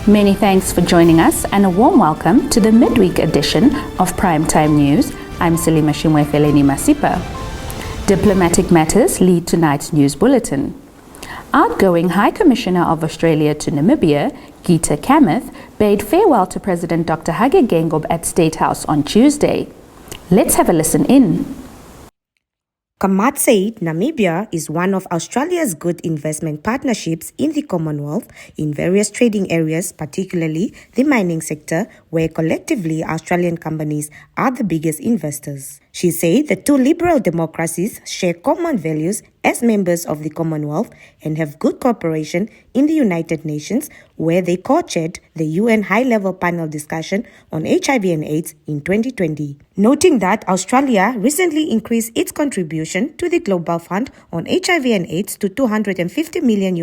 Many thanks for joining us and a warm welcome to the midweek edition of Primetime News. I'm Selima Shimwefeleni Masipa. Diplomatic matters lead tonight's news bulletin. Outgoing High Commissioner of Australia to Namibia, Geeta Kamath, bade farewell to President Dr. Hage Geingob at State House on Tuesday. Let's have a listen in. Kamath said Namibia is one of Australia's good investment partnerships in the Commonwealth in various trading areas, particularly the mining sector, where collectively Australian companies are the biggest investors. She said the two liberal democracies share common values as members of the Commonwealth and have good cooperation in the United Nations, where they co-chaired the UN high-level panel discussion on HIV and AIDS in 2020. Noting that Australia recently increased its contribution to the Global Fund on HIV and AIDS to $250 million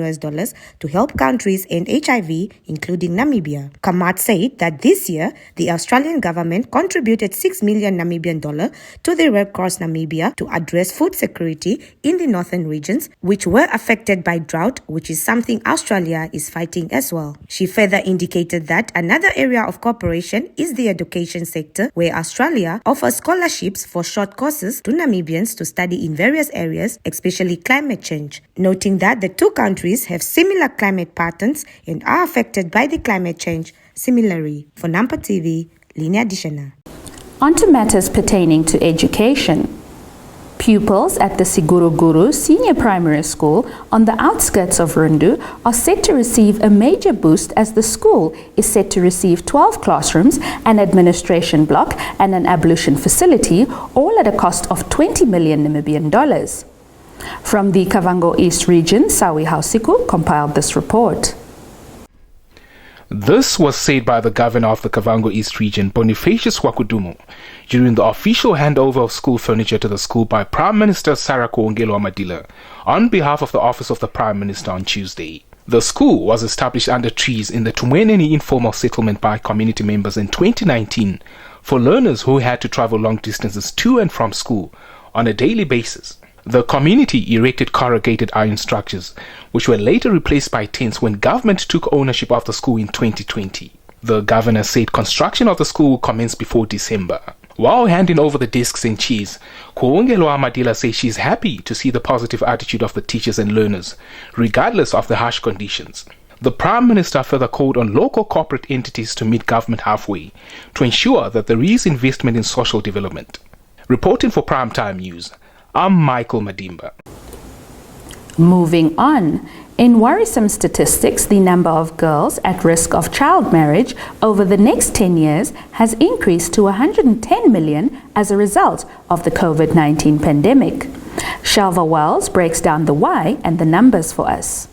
to help countries end HIV, including Namibia. Kamath said that this year, the Australian government contributed $6 million Namibian dollars to the Red Cross Namibia to address food security in the northern regions, which were affected by drought, which is something Australia is fighting as well. She further indicated that another area of cooperation is the education sector, where Australia offers scholarships for short courses to Namibians to study in various areas, especially climate change, noting that the two countries have similar climate patterns and are affected by the climate change similarly. For Nampa TV, Linia Dishana. On to matters pertaining to education. Pupils at the Siguruguru Senior Primary School on the outskirts of Rundu are set to receive a major boost as the school is set to receive 12 classrooms, an administration block and an ablution facility, all at a cost of 20 million Namibian dollars. From the Kavango East region, Sawi Hausiku compiled this report. This was said by the governor of the Kavango East region, Bonifacius Wakudumo, during the official handover of school furniture to the school by Prime Minister Sarah Kuongelo-Madila on behalf of the Office of the Prime Minister on Tuesday. The school was established under trees in the Tumweneni informal settlement by community members in 2019 for learners who had to travel long distances to and from school on a daily basis. The community erected corrugated iron structures, which were later replaced by tents when government took ownership of the school in 2020. The governor said construction of the school will commence before December. While handing over the desks and chairs, Kuongelo-Madila says she's happy to see the positive attitude of the teachers and learners, regardless of the harsh conditions. The Prime Minister further called on local corporate entities to meet government halfway to ensure that there is investment in social development. Reporting for Primetime News, I'm Michael Madimba. Moving on, in worrisome statistics, the number of girls at risk of child marriage over the next 10 years has increased to 110 million as a result of the COVID-19 pandemic. Shalva Wells breaks down the why and the numbers for us.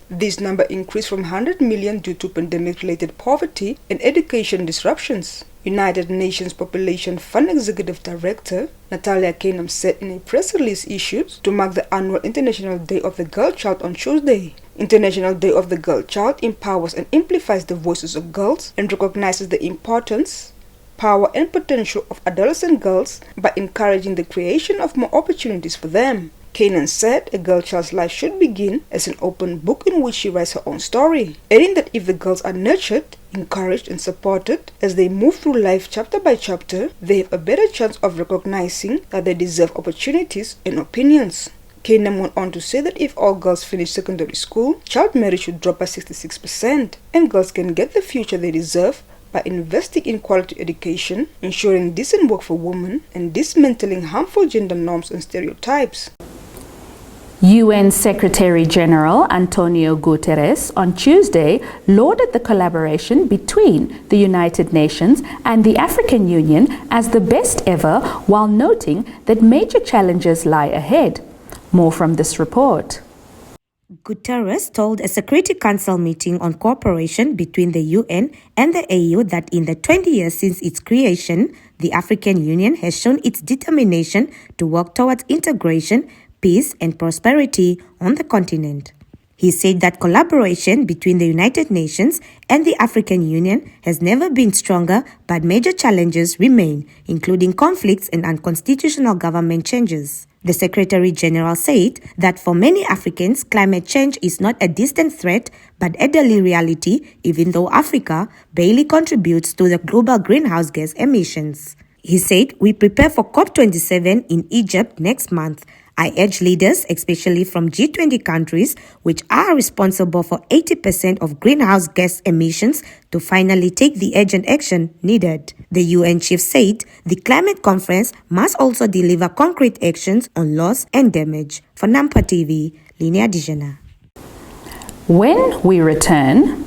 This number increased from 100 million due to pandemic-related poverty and education disruptions. United Nations Population Fund Executive Director Natalia Kanem said in a press release issued to mark the annual International Day of the Girl Child on Tuesday. International Day of the Girl Child empowers and amplifies the voices of girls and recognizes the importance, power and potential of adolescent girls by encouraging the creation of more opportunities for them. Kanan said a girl child's life should begin as an open book in which she writes her own story, adding that if the girls are nurtured, encouraged and supported as they move through life chapter by chapter, they have a better chance of recognizing that they deserve opportunities and opinions. Kanan went on to say that if all girls finish secondary school, child marriage should drop by 66% and girls can get the future they deserve by investing in quality education, ensuring decent work for women, and dismantling harmful gender norms and stereotypes. UN Secretary-General Antonio Guterres on Tuesday lauded the collaboration between the United Nations and the African Union as the best ever, while noting that major challenges lie ahead. More from this report. Guterres told a Security Council meeting on cooperation between the UN and the AU that in the 20 years since its creation, the African Union has shown its determination to work towards integration, peace and prosperity on the continent. He said that collaboration between the United Nations and the African Union has never been stronger, but major challenges remain, including conflicts and unconstitutional government changes. The Secretary General said that for many Africans, climate change is not a distant threat but a daily reality, even though Africa barely contributes to the global greenhouse gas emissions. He said, "We prepare for COP27 in Egypt next month. I urge leaders, especially from G20 countries, which are responsible for 80% of greenhouse gas emissions, to finally take the urgent action needed." The UN chief said the climate conference must also deliver concrete actions on loss and damage. For Nampa TV, Linia Dijana. When we return,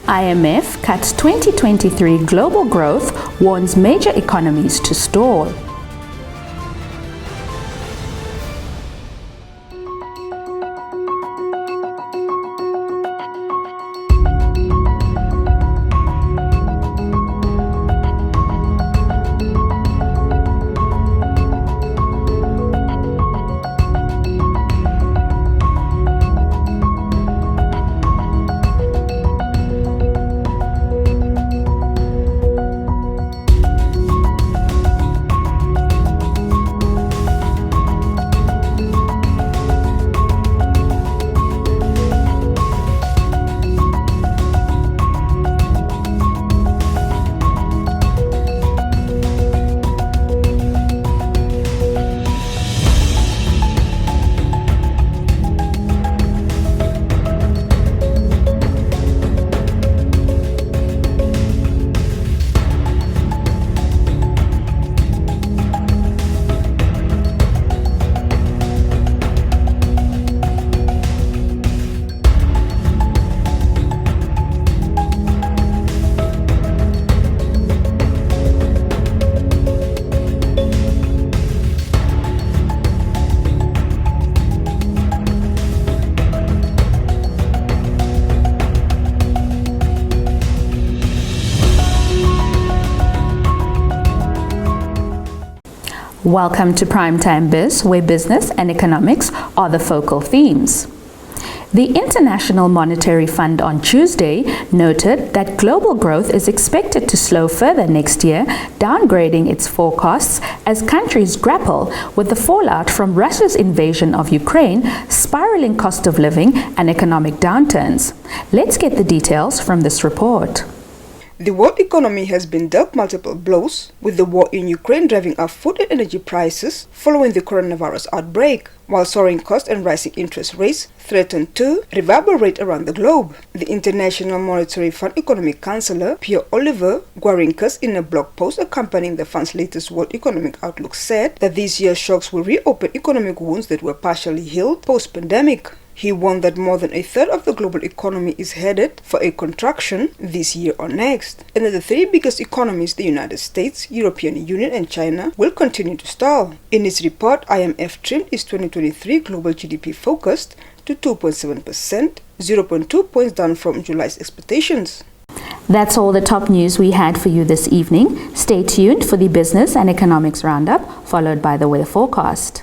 IMF cuts 2023 global growth, warns major economies to stall. Welcome to Primetime Biz, where business and economics are the focal themes. The International Monetary Fund on Tuesday noted that global growth is expected to slow further next year, downgrading its forecasts as countries grapple with the fallout from Russia's invasion of Ukraine, spiraling cost of living, and economic downturns. Let's get the details from this report. The world economy has been dealt multiple blows, with the war in Ukraine driving up food and energy prices following the coronavirus outbreak, while soaring costs and rising interest rates threaten to reverberate around the globe. The International Monetary Fund Economic Counselor Pierre-Olivier Gourinkas, in a blog post accompanying the fund's latest World Economic Outlook, said that this year's shocks will reopen economic wounds that were partially healed post-pandemic. He warned that more than a third of the global economy is headed for a contraction this year or next, and that the three biggest economies, the United States, European Union and China, will continue to stall. In its report, IMF trimmed its 2023 global GDP forecast to 2.7%, 0.2 points down from July's expectations. That's all the top news we had for you this evening. Stay tuned for the Business and Economics Roundup, followed by the weather forecast.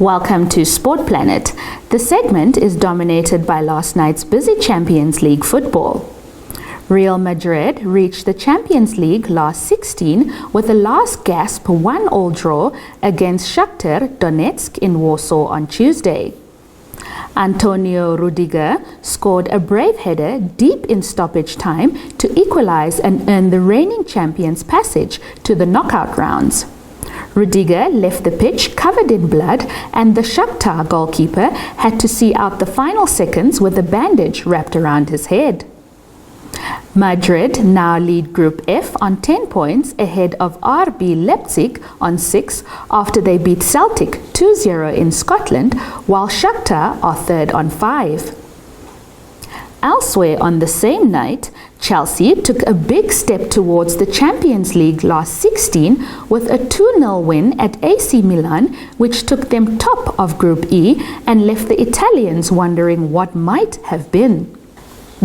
Welcome to Sport Planet. The segment is dominated by last night's busy Champions League football. Real Madrid reached the Champions League last 16 with a last gasp 1-1 draw against Shakhtar Donetsk in Warsaw on Tuesday. Antonio Rudiger scored a brave header deep in stoppage time to equalize and earn the reigning champions passage to the knockout rounds. Rudiger left the pitch covered in blood, and the Shakhtar goalkeeper had to see out the final seconds with a bandage wrapped around his head. Madrid now lead Group F on 10 points ahead of RB Leipzig on 6 after they beat Celtic 2-0 in Scotland, while Shakhtar are third on 5. Elsewhere on the same night, Chelsea took a big step towards the Champions League last 16 with a 2-0 win at AC Milan, which took them top of Group E and left the Italians wondering what might have been.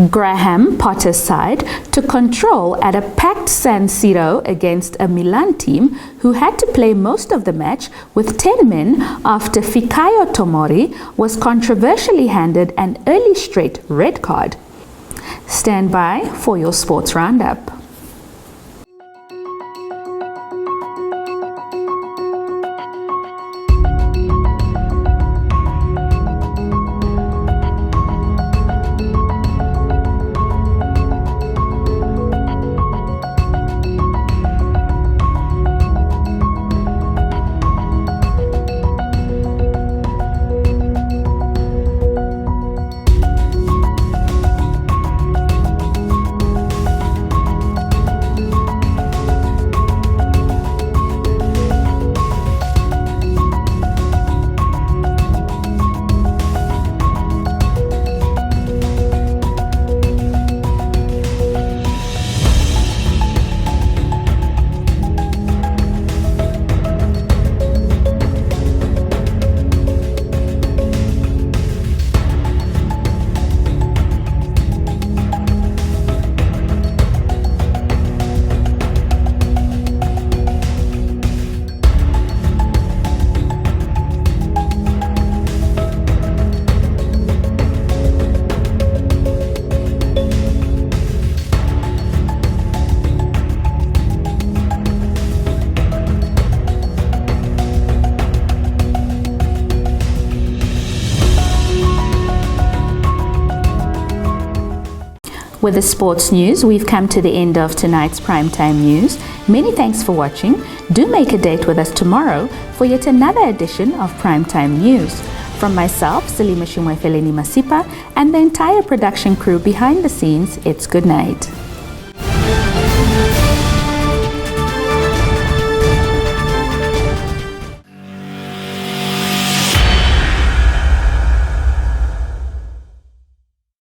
Graham Potter's side took control at a packed San Siro against a Milan team who had to play most of the match with 10 men after Fikayo Tomori was controversially handed an early straight red card. Stand by for your sports roundup. With the sports news, we've come to the end of tonight's primetime news. Many thanks for watching. Do make a date with us tomorrow for yet another edition of Primetime News. From myself, Salima Shumwefeleni Masipa, and the entire production crew behind the scenes, it's good night.